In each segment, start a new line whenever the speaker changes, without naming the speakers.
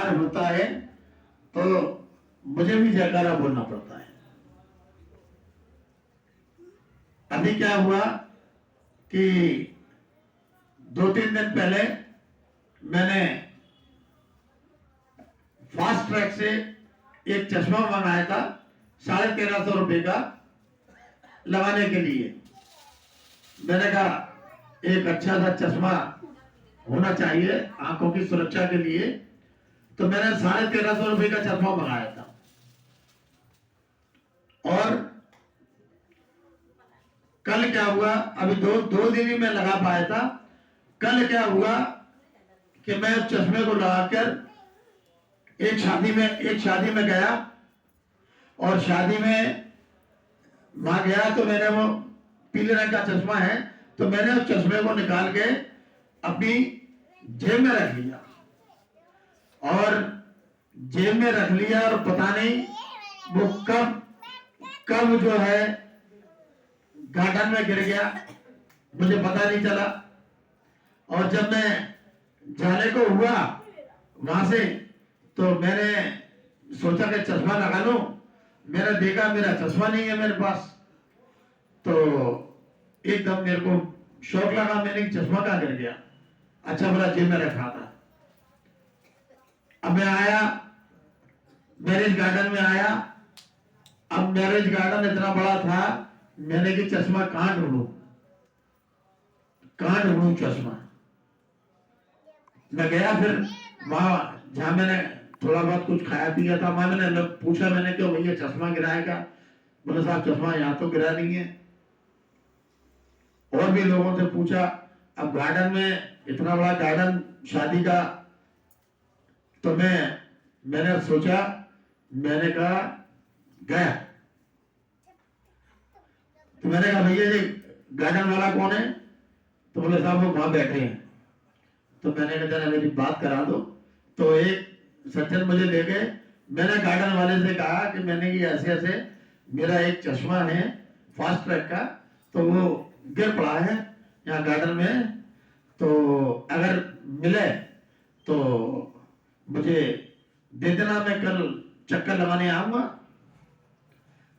जयकार होता है तो मुझे भी जयकारा बोलना पड़ता है। अभी क्या हुआ कि 2-3 दिन पहले मैंने फास्ट ट्रैक से एक चश्मा मंगाया था 1350 रुपए का लगाने के लिए। मैंने कहा एक अच्छा सा चश्मा होना चाहिए आंखों की सुरक्षा के लिए, तो मैंने 1350 रुपए का चश्मा मंगाया था। और कल क्या हुआ, अभी दो दिन ही मैं लगा पाया था। कल क्या हुआ कि मैं उस चश्मे को लगाकर एक शादी में गया, और शादी में वहां गया तो मैंने वो पीले रंग का चश्मा है, तो मैंने उस चश्मे को निकाल के अपनी जेब में रख लिया, और जेब में रख लिया, और पता नहीं वो कब जो है गार्डन में गिर गया, मुझे पता नहीं चला। और जब मैं जाने को हुआ वहां से, तो मैंने सोचा कि चश्मा लगा लूं। मैंने देखा मेरा चश्मा नहीं है मेरे पास, तो एकदम मेरे को शौक लगा, मैंने चश्मा कहां गिर गया। अच्छा भला जेब में रखा था। अब मैं आया, मैरिज गार्डन में आया। अब मैरिज गार्डन इतना बड़ा था, मैंने कि चश्मा कहां ढूंढूं चश्मा। मैं गया, फिर वहां जहां मैंने थोड़ा बहुत कुछ खाया पिया था, मैंने पूछा, मैंने क्यों भैया चश्मा गिराया क्या? बोले साहब चश्मा यहाँ तो गिरा नहीं है। और भी लोगों से पूछा। अब गार्डन में, इतना बड़ा गार्डन शादी का, तो मैंने सोचा, मैंने कहा गया, तो मैंने कहा भैया जी गार्डन वाला कौन है? तो बोले साहब वो वहां बैठे हैं। तो मैंने कहा जरा मेरी बात करा दो। तो एक सज्जन मुझे ले गए। मैंने गार्डन वाले से कहा कि मैंने ये ऐसे मेरा एक चश्मा है फास्ट ट्रैक का, तो वो गिर पड़ा है यहाँ गार्डन में, तो अगर मिले तो मुझे दे देना, मैं कल चक्कर लगाने आऊंगा।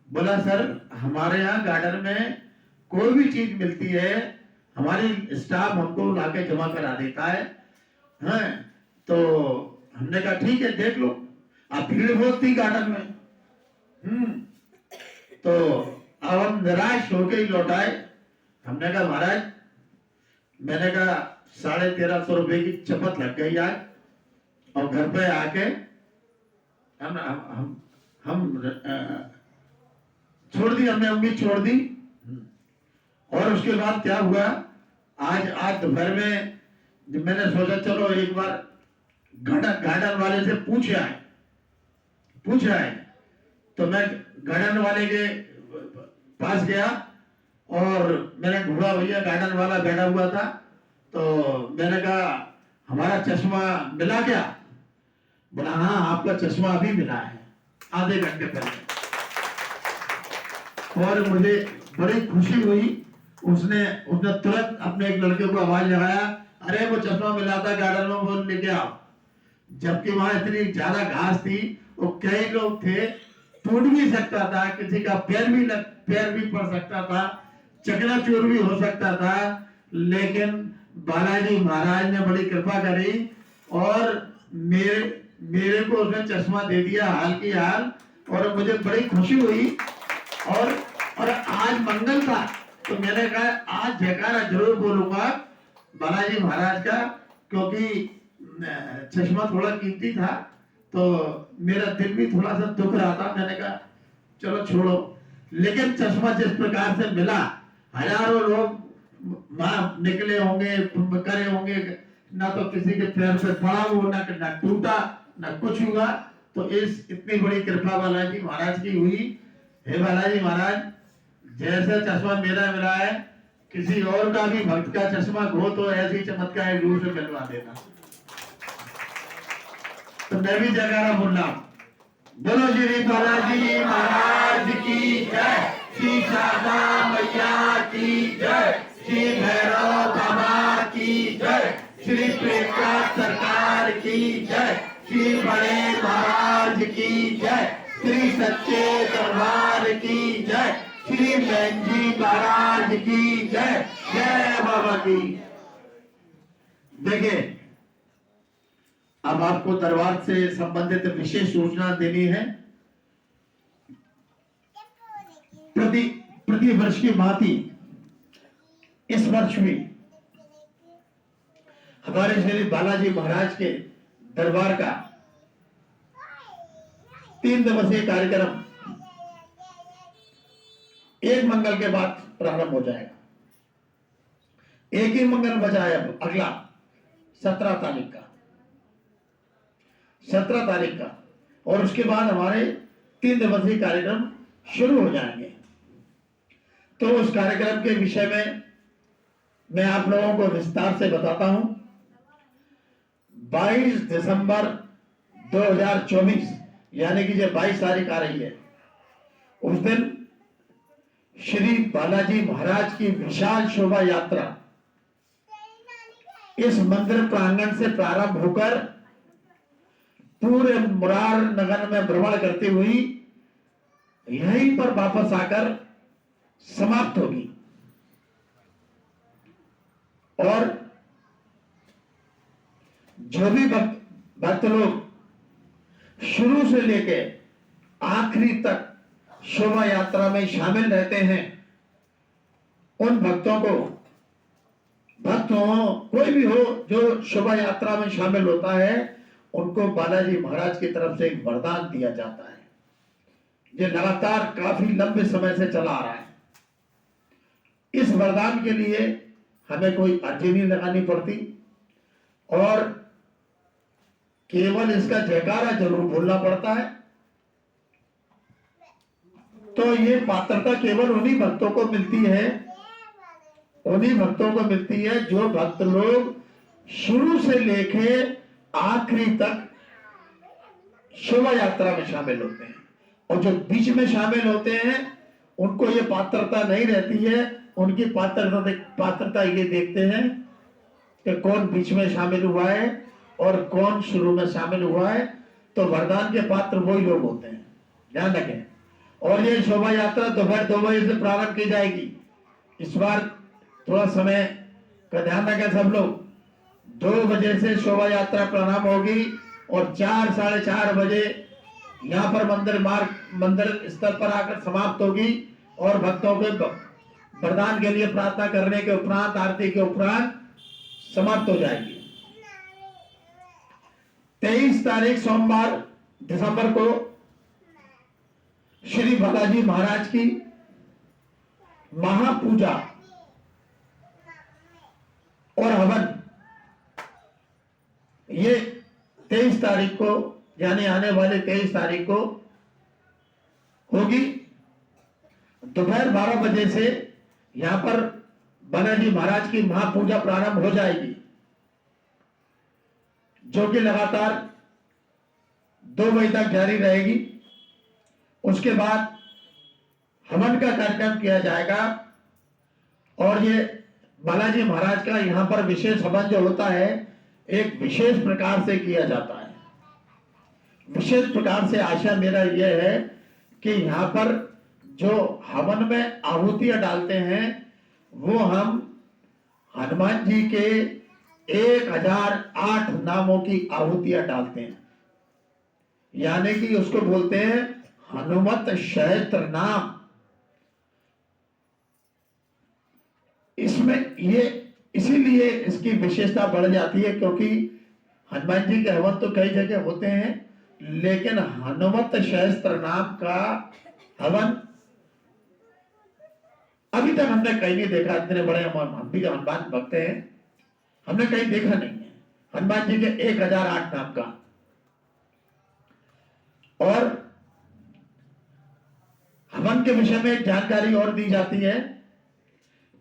बोला सर हमारे यहाँ गार्डन में कोई भी चीज मिलती है, हमारी स्टाफ हमको लाके जमा करा देता है। हाँ, तो हमने कहा ठीक है देख लो। अब भीड़ बहुत थी गार्डन में। तो अब हम निराश होके ही लौटाए। हमने कहा महाराज, मैंने कहा 1350 रुपए की चपत लग गई आज, और घर पे आके हम छोड़ दी, हमने उम्मीद छोड़ दी। और उसके बाद क्या हुआ, आज दोपहर में जब मैंने सोचा चलो एक बार गार्डन वाले से पूछ आए, तो मैं गार्डन वाले के पास गया, और मैंने ढूंढा, भैया गार्डन वाला बैठा हुआ था। तो मैंने कहा हमारा चश्मा मिला क्या? बोला हाँ आपका चश्मा अभी मिला है, आधे घंटे पहले। और मुझे बड़ी खुशी हुई। उसने तुरंत अपने एक लड़के को आवाज लगाया, अरे वो चश्मा मिला था गार्डन में, वो लेके आओ। जबकि वहां इतनी ज्यादा घास थी, वो कई लोग थे, टूट भी सकता था, किसी का पैर भी पड़ सकता था, चकनाचूर भी हो सकता था। लेकिन बालाजी महाराज ने बड़ी कृपा करी, और मेरे को उसने चश्मा दे दिया हाल की हाल, और मुझे बड़ी खुशी हुई। और आज मंगल था, तो मैंने कहा आज जयकारा जरूर बोलूंगा बालाजी महाराज का, क्योंकि चश्मा थोड़ा कीमती था, तो मेरा दिल भी थोड़ा सा दुख रहा था। मैंने कहा चलो छोड़ो, लेकिन चश्मा जिस प्रकार से मिला, हजारों लोग वहां निकले होंगे, करे होंगे, ना तो किसी के पैर से पड़ा हो, ना टूटा, ना कुछ हुआ। तो इतनी बड़ी कृपा बालाजी महाराज की हुई। हे बालाजी महाराज, जैसे चश्मा मेरा मिला है, किसी और का भी भक्त का चश्मा हो तो ऐसी चमत्कार रूप से मिलवा देना। तो मैं भी जयकारा बोल रहा हूं, बोलो श्री बालाजी महाराज की जय, श्री शारदा मैया की जय, श्री भैरव बाबा की जय, श्री प्रेमकांत सरकार की जय, श्री बड़े महाराज की जय, श्री सच्चे दरबार की जय, श्री बहनजी महाराज की जय, जय बाबा की। देखिए, अब आपको दरबार से संबंधित विशेष सूचना देनी है। प्रति वर्ष की भांति इस वर्ष भी हमारे श्री बालाजी महाराज के दरबार का 3 दिवसीय कार्यक्रम एक मंगल के बाद प्रारंभ हो जाएगा। एक ही मंगल बचा है अब, अगला 17 तारीख का, 17 तारीख का, और उसके बाद हमारे 3 दिवसीय कार्यक्रम शुरू हो जाएंगे। तो उस कार्यक्रम के विषय में मैं आप लोगों को विस्तार से बताता हूं। 22 दिसंबर 2024 यानी कि जो 22 तारीख आ रही है, उस दिन श्री बालाजी महाराज की विशाल शोभा यात्रा इस मंदिर प्रांगण से प्रारंभ होकर पूरे मुरार नगर में भ्रमण करती हुई यहीं पर वापस आकर समाप्त होगी। और जो भी भक्त लोग शुरू से लेके आखिरी तक शोभा यात्रा में शामिल रहते हैं, उन भक्तों को, भक्त हो कोई भी हो जो शोभा यात्रा में शामिल होता है, उनको बालाजी महाराज की तरफ से एक वरदान दिया जाता है। ये लगातार काफी लंबे समय से चला आ रहा है। इस वरदान के लिए हमें कोई अर्जी नहीं लगानी पड़ती और केवल इसका जयकारा जरूर बोलना पड़ता है। तो ये पात्रता केवल उन्हीं भक्तों को मिलती है, उन्हीं भक्तों को मिलती है जो भक्त लोग शुरू से लेके आखिरी तक शोभा यात्रा में शामिल होते हैं। और जो बीच में शामिल होते हैं उनको ये पात्रता नहीं रहती है। उनकी पात्रता ये देखते हैं कि कौन बीच में शामिल हुआ है और कौन शुरू में शामिल हुआ है। तो वरदान के पात्र वही लोग होते हैं, ध्यान रखें। और ये शोभा यात्रा दोपहर 2 बजे से प्रारंभ की जाएगी। इस बार थोड़ा समय का ध्यान रखें सब लोग। 2 बजे से शोभा यात्रा प्रारंभ होगी और 4 साढ़े 4 बजे यहाँ पर मंदिर स्तर पर आकर समाप्त होगी। और भक्तों के वरदान के लिए प्रार्थना करने के उपरांत, आरती के उपरांत समाप्त हो जाएगी। 23 तारीख सोमवार दिसंबर को श्री बालाजी महाराज की महापूजा और हवन, ये 23 तारीख को यानी आने वाले 23 तारीख को होगी। दोपहर 12 बजे से यहां पर बालाजी महाराज की महापूजा प्रारंभ हो जाएगी, जो कि लगातार 2 बजे तक जारी रहेगी। उसके बाद हवन का कार्यक्रम किया जाएगा और ये बालाजी महाराज का यहाँ पर विशेष हवन जो होता है, एक विशेष प्रकार से किया जाता है। विशेष प्रकार से आशा मेरा यह है कि यहाँ पर जो हवन में आहुतियां डालते हैं वो हम हनुमान जी के 1008 नामों की आहुतियां डालते हैं, यानी कि उसको बोलते हैं हनुमत सहस्त्र नाम। इसमें ये इसीलिए इसकी विशेषता बढ़ जाती है क्योंकि हनुमान जी के हवन तो कई जगह होते हैं, लेकिन हनुमत सहस्त्र नाम का हवन अभी तक हमने कहीं नहीं देखा। इतने बड़े हम भी हनुमान भक्त हैं, हमने कहीं देखा नहीं है हनुमान जी के 1008 नाम का। और हवन के विषय में जानकारी और दी जाती है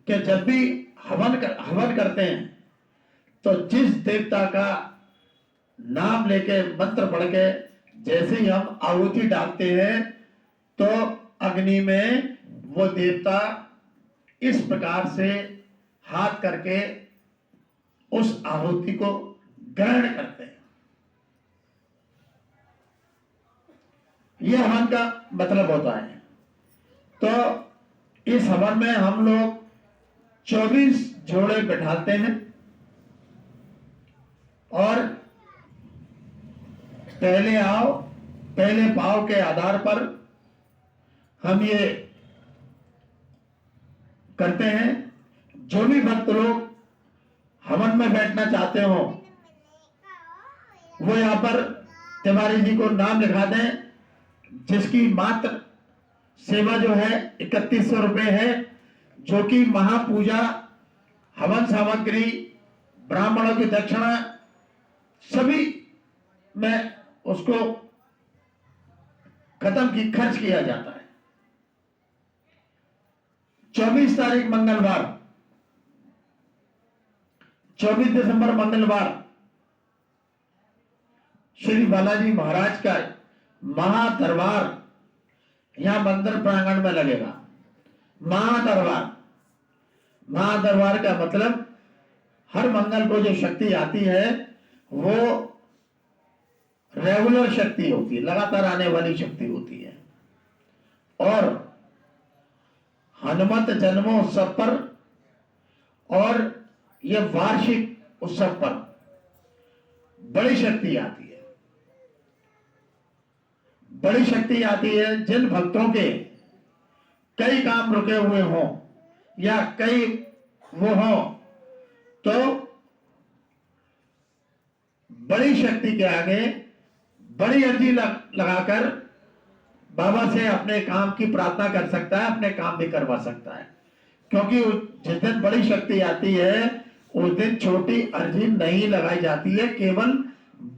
कि जब भी हवन करते हैं तो जिस देवता का नाम लेके मंत्र पढ़ के जैसे ही हम आहुति डालते हैं तो अग्नि में वो देवता इस प्रकार से हाथ करके उस आहुति को ग्रहण करते हैं। ये हवन का मतलब होता है। तो इस हवन में हम लोग 24 जोड़े बैठाते हैं और पहले आओ पहले पाव के आधार पर हम ये करते हैं। जो भी भक्त लोग हवन में बैठना चाहते हो वो यहाँ पर तिवारी जी को नाम लिखा दें, जिसकी मात्र सेवा जो है 3100 रुपये है, जो कि महापूजा, हवन सामग्री, ब्राह्मणों की दक्षिणा सभी में उसको खत्म की खर्च किया जाता है। 24 तारीख मंगलवार, 24 दिसंबर मंगलवार श्री बालाजी महाराज का महादरबार यहां मंदिर प्रांगण में लगेगा। महादरबार, महादरबार का मतलब हर मंगल को जो शक्ति आती है वो रेगुलर शक्ति होती है, लगातार आने वाली शक्ति होती है। और हनुमत जन्मोत्सव पर और यह वार्षिक उत्सव पर बड़ी शक्ति आती है। बड़ी शक्ति आती है जिन भक्तों के कई काम रुके हुए हों या कई वो हों, तो बड़ी शक्ति के आगे बड़ी अर्जी लगाकर बाबा से अपने काम की प्रार्थना कर सकता है, अपने काम भी करवा सकता है। क्योंकि जिस दिन बड़ी शक्ति आती है उस दिन छोटी अर्जी नहीं लगाई जाती है, केवल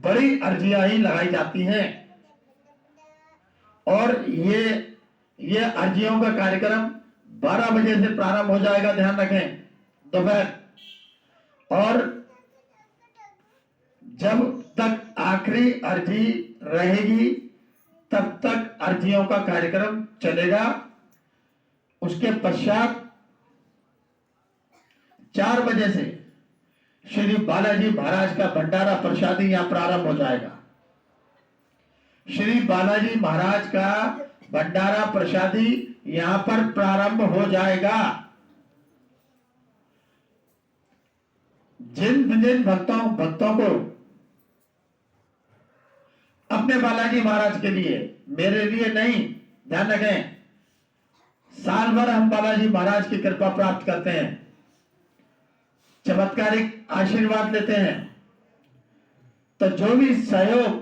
बड़ी अर्जियां ही लगाई जाती हैं। और ये अर्जियों का कार्यक्रम 12 बजे से प्रारंभ हो जाएगा, ध्यान रखें, दोपहर। और जब तक आखिरी अर्जी रहेगी तब तक अर्जियों का कार्यक्रम चलेगा। उसके पश्चात 4 बजे से श्री बालाजी महाराज का भंडारा प्रसादी यहां प्रारंभ हो जाएगा। श्री बालाजी महाराज का भंडारा प्रसादी यहां पर प्रारंभ हो जाएगा। जिन भक्तों को अपने बालाजी महाराज के लिए, मेरे लिए नहीं, ध्यान रखें, साल भर हम बालाजी महाराज की कृपा प्राप्त करते हैं, चमत्कारिक आशीर्वाद लेते हैं। तो जो भी सहयोग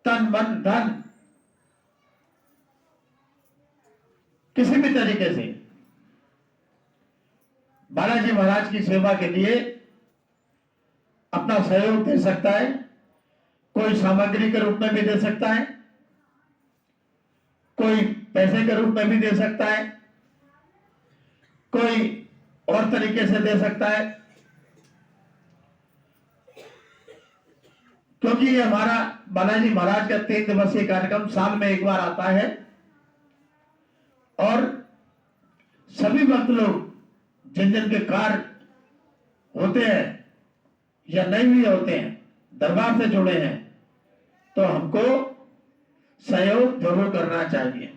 तन मन धन किसी भी तरीके से बालाजी महाराज की सेवा के लिए अपना सहयोग दे सकता है। कोई सामग्री के रूप में भी दे सकता है, कोई पैसे के रूप में भी दे सकता है, कोई और तरीके से दे सकता है। क्योंकि ये हमारा बालाजी महाराज का 3 दिवसीय कार्यक्रम साल में एक बार आता है और सभी भक्त लोग जिन जिन के कार्य होते हैं या नहीं भी होते हैं, दरबार से जुड़े हैं, तो हमको सहयोग जरूर करना चाहिए।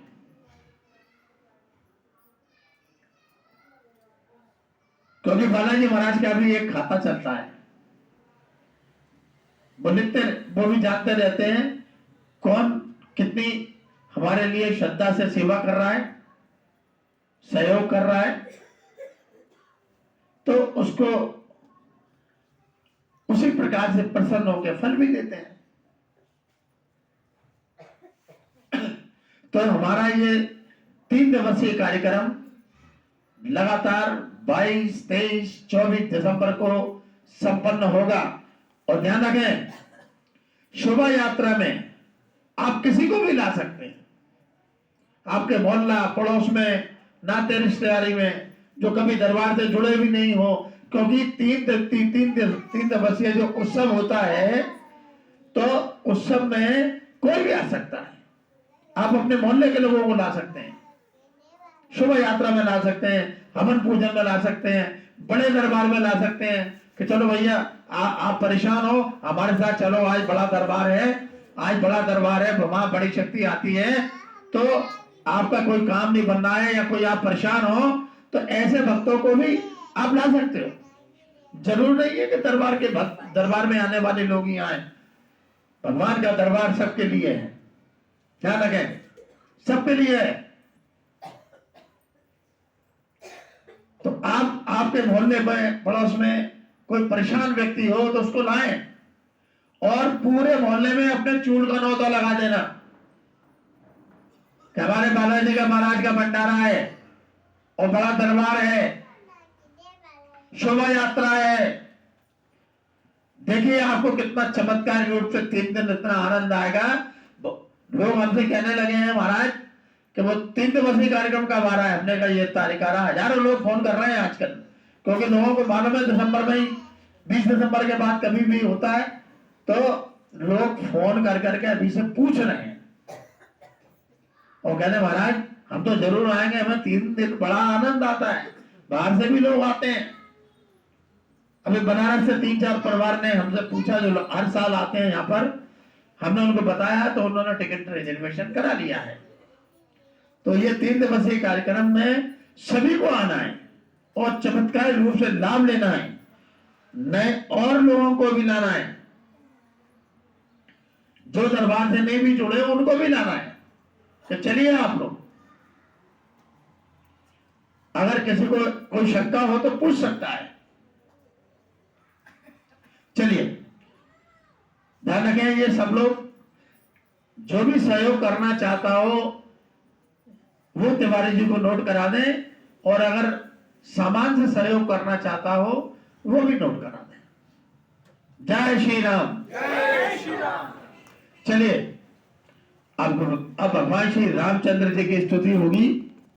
क्योंकि बालाजी महाराज का भी एक खाता चलता है, वो भी जानते रहते हैं कौन कितनी हमारे लिए श्रद्धा से सेवा कर रहा है, सहयोग कर रहा है, तो उसको उसी प्रकार से प्रसन्न होकर फल भी देते हैं। तो हमारा ये 3 दिवसीय कार्यक्रम लगातार 22, 23, 24 दिसंबर को संपन्न होगा। और ध्यान रखें, शोभा यात्रा में आप किसी को भी ला सकते हैं, आपके मोहल्ला पड़ोस में, नाते रिश्तेदारी में, जो कभी दरबार से जुड़े भी नहीं हो। क्योंकि 3 दिवसीय जो उत्सव होता है, तो उत्सव में कोई भी आ सकता है। आप अपने मोहल्ले के लोगों को ला सकते हैं, शोभा यात्रा में ला सकते हैं, हवन पूजन में ला सकते हैं, बड़े दरबार में ला सकते हैं कि चलो भैया आप परेशान हो, हमारे साथ चलो, आज बड़ा दरबार है, आज बड़ा दरबार है, वहां बड़ी शक्ति आती है, तो आपका कोई काम नहीं बन रहा है या कोई आप परेशान हो तो ऐसे भक्तों को भी आप ला सकते हो। जरूर नहीं है कि दरबार के भक्त, दरबार में आने वाले लोग ही आए। भगवान का दरबार सबके लिए है, ध्यान रखें, सबके लिए है। तो आप आपके मोहल्ले में पड़ोस में कोई परेशान व्यक्ति हो तो उसको लाएं और पूरे मोहल्ले में अपने चूड़ का नौता लगा देना कि हमारे बालाजी का महाराज का भंडारा है और बड़ा दरबार है, शोभा यात्रा है। देखिए आपको कितना चमत्कारी रूप से 3 दिन इतना आनंद आएगा। लोग हमसे कहने लगे हैं महाराज कि वो 3 दिवसीय कार्यक्रम कब आ रहा है। हमने कहा ये तारीख आ रहा है। हजारों लोग फोन कर रहे हैं आजकल, क्योंकि लोगों को मालूम है दिसंबर में ही, 20 दिसंबर के बाद कभी भी होता है, तो लोग फोन कर करके अभी से पूछ रहे हैं और कहते महाराज हम तो जरूर आएंगे, हमें 3 दिन बड़ा आनंद आता है। बाहर से भी लोग आते हैं। अभी बनारस से 3-4 परिवार ने हमसे पूछा जो हर साल आते हैं यहाँ पर, हमने उनको बताया तो उन्होंने टिकट रिजर्वेशन करा लिया है। तो ये 3 दिवसीय कार्यक्रम में सभी को आना है और चमत्कारी रूप से लाभ लेना है, नए और लोगों को भी लाना है, जो दरबार से नहीं भी जुड़े उनको भी लाना है। तो चलिए आप लोग, अगर किसी को कोई शंका हो तो पूछ सकता है। चलिए ध्यान रखें, ये सब लोग जो भी सहयोग करना चाहता हो वो तिवारी जी को नोट करा दें, और अगर सामान से सहयोग करना चाहता हो वो भी नोट करा दें। जय श्री राम,
जय श्री राम।
चलिए अब भगवान श्री रामचंद्र जी की स्तुति होगी।